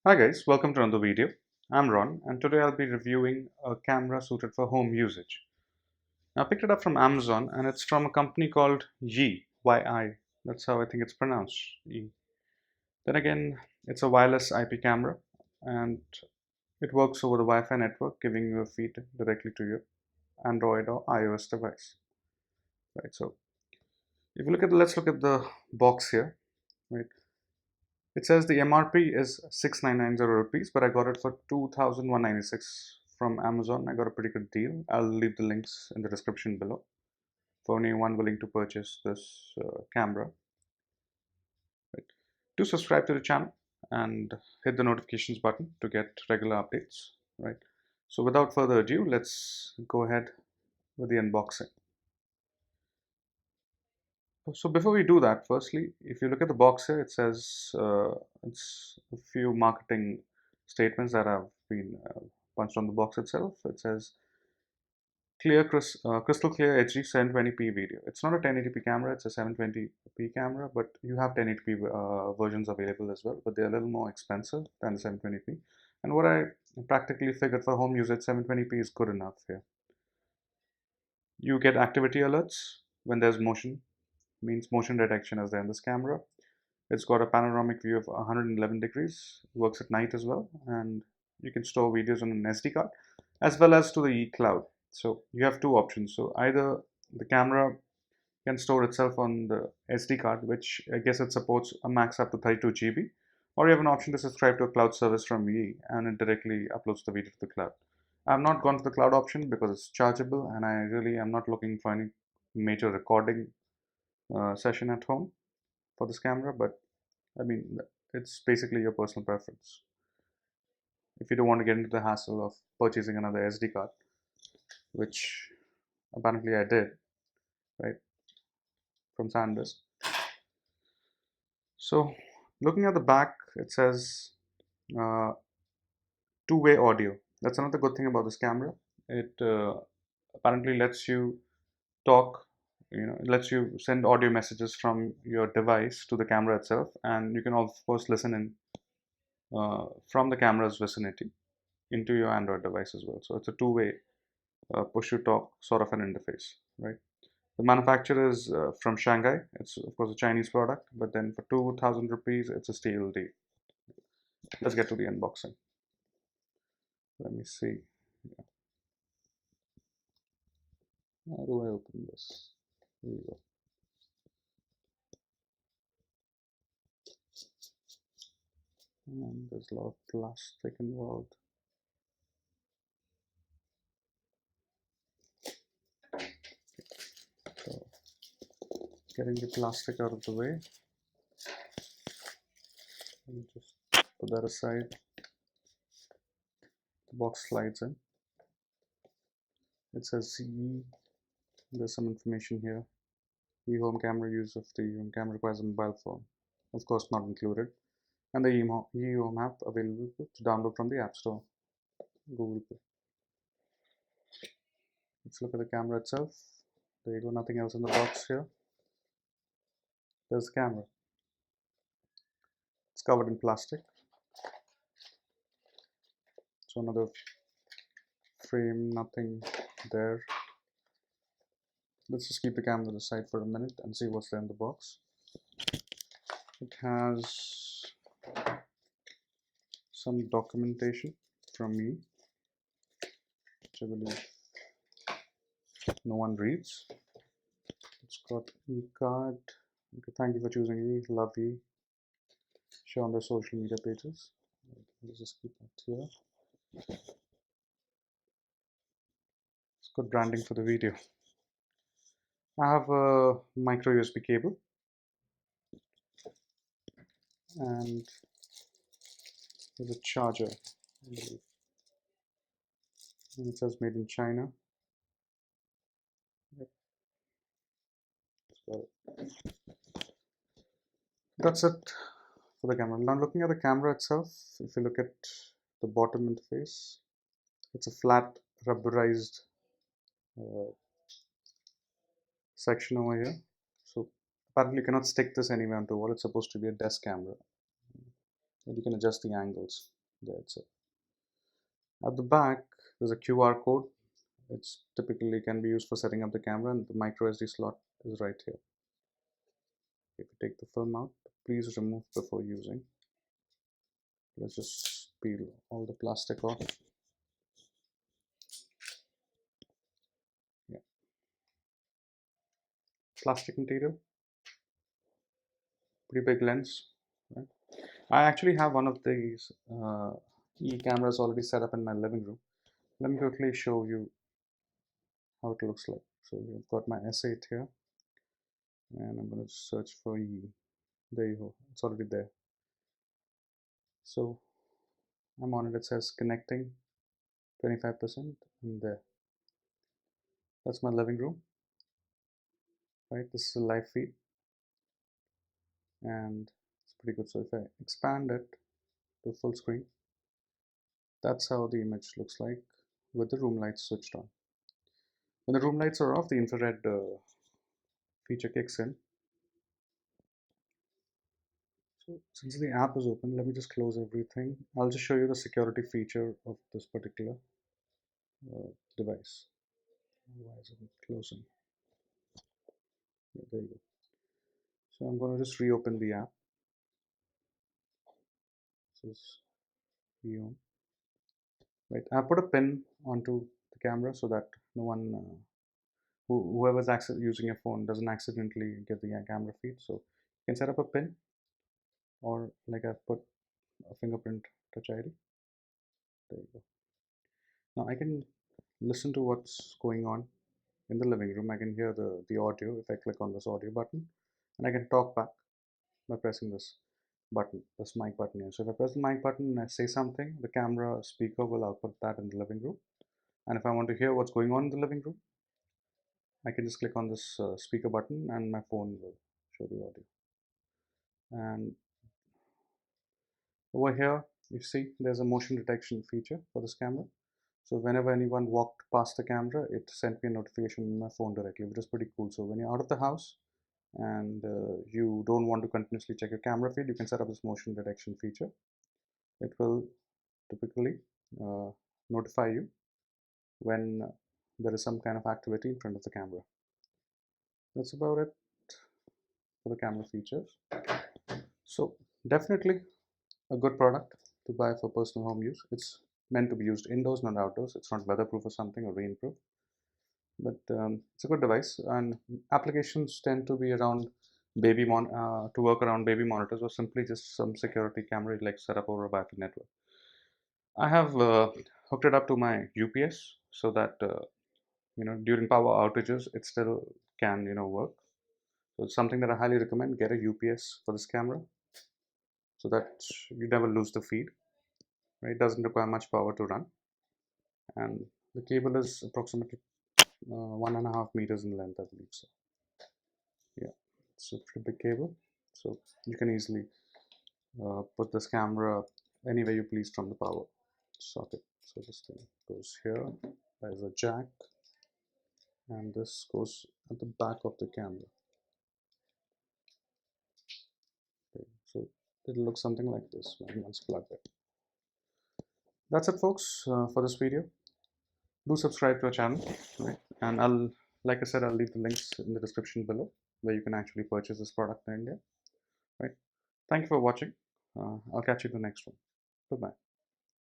Hi guys, welcome to another video. I'm Ron and today I'll be reviewing a camera suited for home usage. I picked it up from Amazon and it's from a company called YI. That's how I think it's pronounced. Y. Then again, it's a wireless IP camera and it works over the Wi-Fi network, giving you a feed directly to your Android or iOS device. Right. So if you look at let's look at the box here. Right. It says the MRP is 6,990 rupees, but I got it for 2,196 from Amazon. I got a pretty good deal. I'll leave the links in the description below for anyone willing to purchase this camera. Right. Do subscribe to the channel and hit the notifications button to get regular updates. Right. So without further ado, let's go ahead with the unboxing. So before we do that, firstly, if you look at the box here, it says it's a few marketing statements that have been punched on the box itself. It says crystal clear HD 720p video. It's not a 1080p camera, it's a 720p camera, but you have 1080p versions available as well, but they're a little more expensive than the 720p. And what I practically figured for home usage, 720p is good enough here. You get activity alerts when there's motion, means motion detection is there in this camera. It's got a panoramic view of 111 degrees, works at night as well, and you can store videos on an SD card as well as to the cloud. So you have two options. So either the camera can store itself on the SD card, which I guess it supports a max up to 32 GB, or you have an option to subscribe to a cloud service from YI and it directly uploads the video to the cloud. I've not gone for the cloud option because it's chargeable and I really am not looking for any major recording session at home for this camera, but I mean, it's basically your personal preference. If you don't want to get into the hassle of purchasing another SD card, which apparently I did, right, from SanDisk. So, looking at the back, it says uh, two-way audio. That's another good thing about this camera. It apparently lets you talk, it lets you send audio messages from your device to the camera itself, and you can of course listen in from the camera's vicinity into your Android device as well. So it's a two-way push to talk sort of an interface, right? The manufacturer is from Shanghai. It's of course a Chinese product, but then for 2,000 rupees, it's a steal deal. Let's get to the unboxing. Let me see. How do I open this? Here we go. And there's a lot of plastic involved. So getting the plastic out of the way. Let me just put that aside. The box slides in. It says CE. There's some information here. The home camera use of the home camera requires a mobile phone. Of course, not included. And the YI Home app available to download from the App Store, Google Play. Let's look at the camera itself. There you go, nothing else in the box here. There's the camera. It's covered in plastic. So another frame, nothing there. Let's just keep the camera to the side for a minute and see what's there in the box. It has some documentation from me, which I believe no one reads. It's got e-card. Okay, thank you for choosing E. Love E. Share on their social media pages. Let's just keep that here. It's good branding for the video. I have a micro USB cable and there's a charger, I believe. And it says made in China. Yep. That's it for the camera. Now looking at the camera itself, if you look at the bottom interface, it's a flat rubberized uh, section over here. So apparently you cannot stick this anywhere onto the wall. It's supposed to be a desk camera. and you can adjust the angles. That's it. At the back, there's a QR code. It's typically can be used for setting up the camera, and the micro SD slot is right here. If you take the film out, please remove before using. Let's just peel all the plastic off. Yeah. Plastic material, pretty big lens. Right? I actually have one of these e-cameras already set up in my living room. Let me quickly show you how it looks like. So you've got my S8 here, and I'm going to search for E. There you go. It's already there. So I'm on it. It says connecting 25%, and there. That's my living room. Right. This is a live feed, and it's pretty good. So if I expand it to full screen, that's how the image looks like with the room lights switched on. When the room lights are off, the infrared feature kicks in. So since the app is open, let me just close everything. I'll just show you the security feature of this particular device. Why is it closing? Yeah, there you go. So I'm going to just reopen the app. This is Eon. Right, I put a pin onto the camera so that no one, whoever's using your phone doesn't accidentally get the camera feed. So you can set up a pin, or like I've put a fingerprint touch ID. There you go. Now I can listen to what's going on in the living room. I can hear the audio if I click on this audio button, and I can talk back by pressing this button, this mic button here. So if I press the mic button and I say something, the camera speaker will output that in the living room. And if I want to hear what's going on in the living room, I can just click on this speaker button and my phone will show the audio. And over here, you see there's a motion detection feature for this camera. So whenever anyone walked past the camera, it sent me a notification on my phone directly, which is pretty cool. So when you're out of the house and you don't want to continuously check your camera feed, you can set up this motion detection feature. It will typically notify you when there is some kind of activity in front of the camera. That's about it for the camera features. So definitely a good product to buy for personal home use. It's meant to be used indoors, not outdoors. It's not weatherproof or something, or rainproof, but it's a good device. And applications tend to be around to work around baby monitors, or simply just some security camera like set up over a Wi-Fi network. I have hooked it up to my UPS so that during power outages it still can work. So it's something that I highly recommend. Get a UPS for this camera so that you never lose the feed. Right? It doesn't require much power to run, and the cable is approximately 1.5 meters in length, I believe. So yeah, it's a pretty big cable, so you can easily put this camera anywhere you please from the power socket. So this thing goes here. There's a jack, and this goes at the back of the camera. Okay, so it'll look something like this when once plugged in. That's it, folks, for this video. Do subscribe to our channel, right? And like I said, I'll leave the links in the description below where you can actually purchase this product in India, right? Thank you for watching. I'll catch you in the next one. Goodbye.